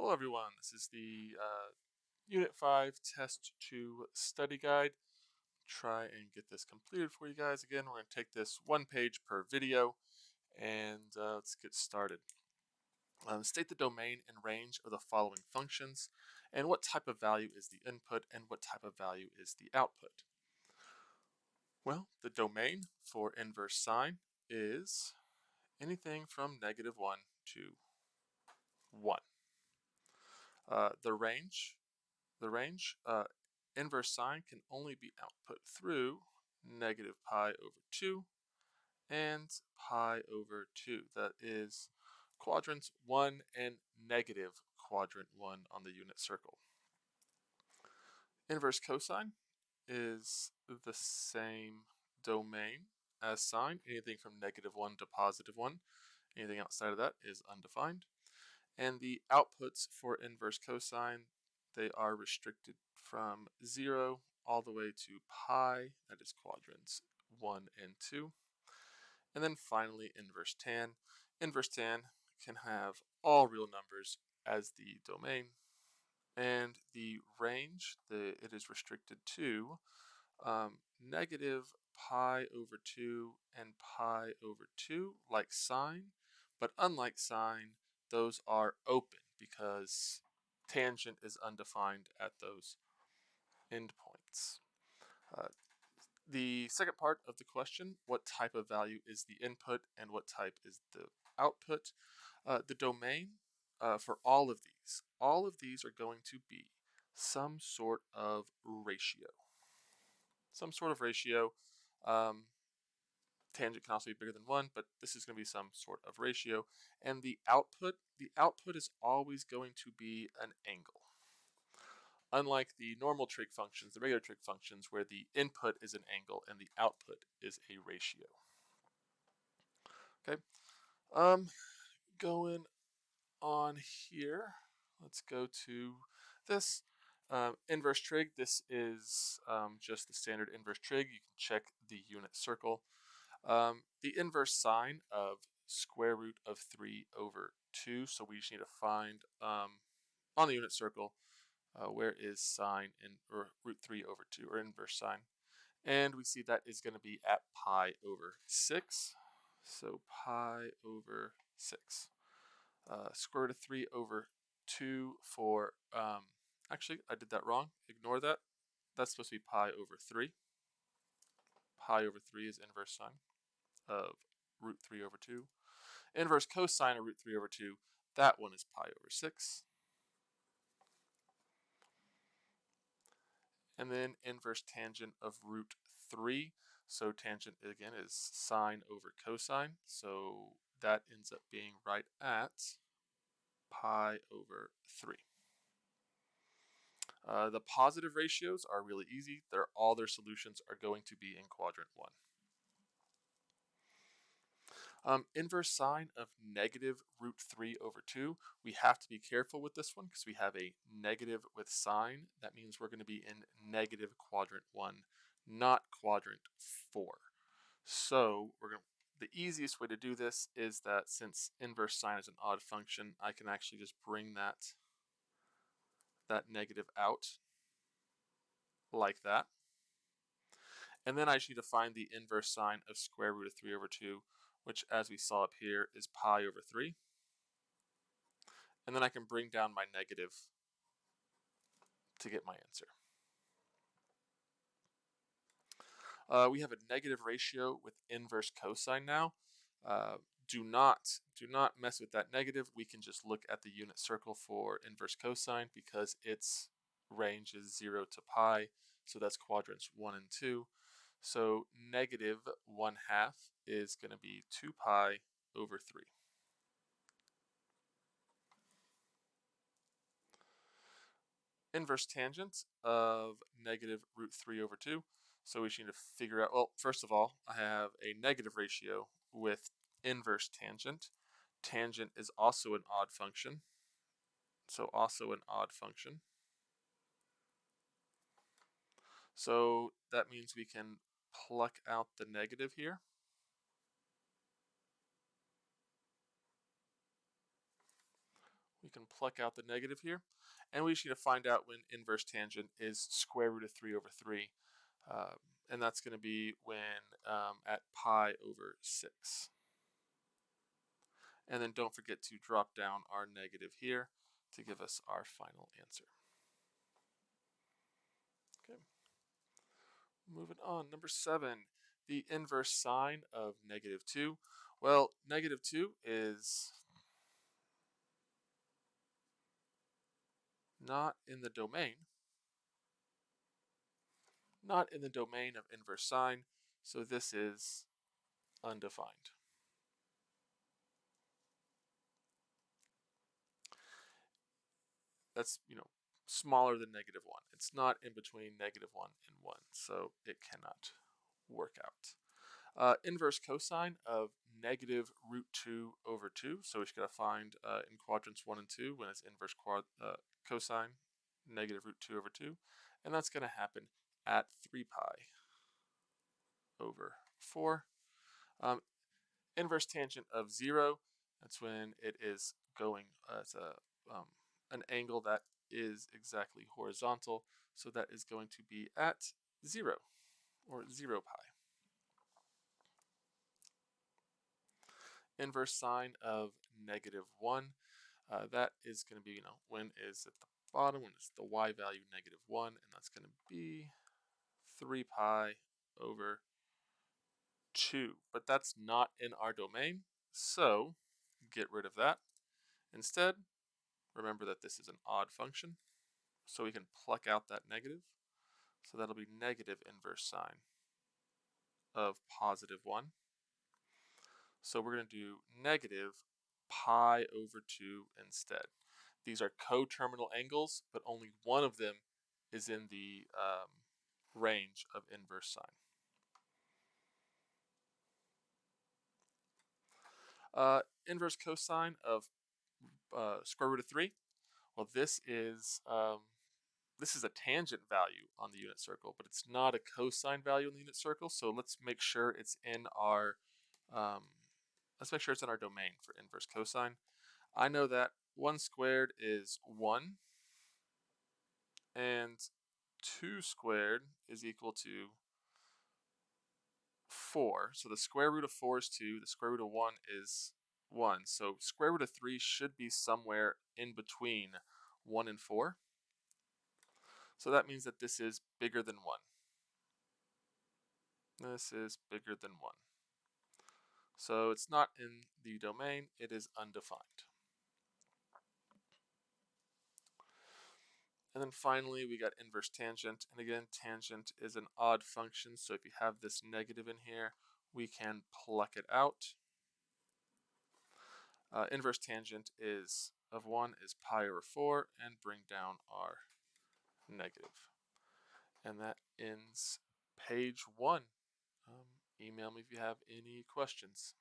Hello everyone, this is the Unit 5 Test 2 study guide. Try and get this completed for you guys. Again, we're going to take this one page per video, and let's get started. State the domain and range of the following functions, and what type of value is the input, and what type of value is the output. Well, the domain for inverse sine is anything from -1 to 1. The range inverse sine can only be output through -pi/2 and pi/2. That is quadrants 1 and negative quadrant 1 on the unit circle. Inverse cosine is the same domain as sine, anything from -1 to +1. Anything outside of that is undefined. And the outputs for inverse cosine, they are restricted from 0 all the way to pi, that is quadrants 1 and 2. And then finally, inverse tan. Inverse tan can have all real numbers as the domain. And the range, it is restricted to -pi/2 and pi/2, like sine, but unlike sine, those are open because tangent is undefined at those endpoints. The second part of the question, what type of value is the input and what type is the output? The domain for all of these are going to be some sort of ratio. Some sort of ratio. Tangent can also be bigger than 1, but this is going to be some sort of ratio. And the output is always going to be an angle. Unlike the normal trig functions, the regular trig functions, where the input is an angle and the output is a ratio. Okay, going on here, let's go to this inverse trig. This is just the standard inverse trig. You can check the unit circle. The inverse sine of square root of 3/2. So we just need to find on the unit circle where is sine or root 3/2 or inverse sine, and we see that is going to be at pi/6. So pi/6. Square root of 3/2 for actually I did that wrong. Ignore that. That's supposed to be pi/3. Pi/3 is inverse sine of root 3/2. Inverse cosine of root 3/2, that one is pi/6. And then inverse tangent of root 3. So tangent, again, is sine over cosine. So that ends up being right at pi/3. The positive ratios are really easy. All their solutions are going to be in quadrant 1. Inverse sine of negative root 3/2. We have to be careful with this one because we have a negative with sine. That means we're going to be in negative quadrant 1, not quadrant 4. So the easiest way to do this is that since inverse sine is an odd function, I can actually just bring that negative out like that. And then I just need to find the inverse sine of square root of 3/2, which, as we saw up here, is pi/3. And then I can bring down my negative to get my answer. We have a negative ratio with inverse cosine now. Do not mess with that negative. We can just look at the unit circle for inverse cosine because its range is 0 to pi. So that's quadrants 1 and 2. So -1/2 is going to be 2 pi/3. Inverse tangent of negative root 3/2. So we should need to figure out, well, first of all, I have a negative ratio with inverse tangent. Tangent is also an odd function. So also an odd function. So that means we can pluck out the negative here. we can pluck out the negative here, and we just need to find out when inverse tangent is square root of 3 over 3. And that's going to be when at pi over 6. And then don't forget to drop down our negative here to give us our final answer. Okay. Moving on, number 7, the inverse sine of -2. Well, -2 is not in the domain of inverse sine, so this is undefined. That's, smaller than -1. It's not in between -1 and 1, so it cannot work out. Inverse cosine of -√2 over 2. So we just got to find in quadrants 1 and 2 when it's inverse cosine -√2 over 2. And that's going to happen at 3 pi over 4. Inverse tangent of 0, that's when it is going, it's an angle that is exactly horizontal. So that is going to be at 0 or 0 pi. Inverse sine of -1. That is going to be, when is at the bottom, when it's the y value -1, and that's going to be 3 pi over 2. But that's not in our domain, so get rid of that. Instead, remember that this is an odd function, so we can pluck out that negative. So that'll be negative inverse sine of +1. So we're going to do negative pi over 2 instead. These are coterminal angles, but only one of them is in the range of inverse sine. Inverse cosine of square root of 3. Well, this is a tangent value on the unit circle, but it's not a cosine value in the unit circle. So let's make sure it's in our domain for inverse cosine. I know that 1 squared is 1, and 2 squared is equal to 4. So the square root of 4 is 2. The square root of 1 is 1. So square root of 3 should be somewhere in between 1 and 4. So that means that this is bigger than 1. This is bigger than 1. So it's not in the domain. It is undefined. And then finally, we got inverse tangent. And again, tangent is an odd function. So if you have this negative in here, we can pluck it out. Inverse tangent of 1 is pi over 4, and bring down our negative. And that ends page 1. Email me if you have any questions.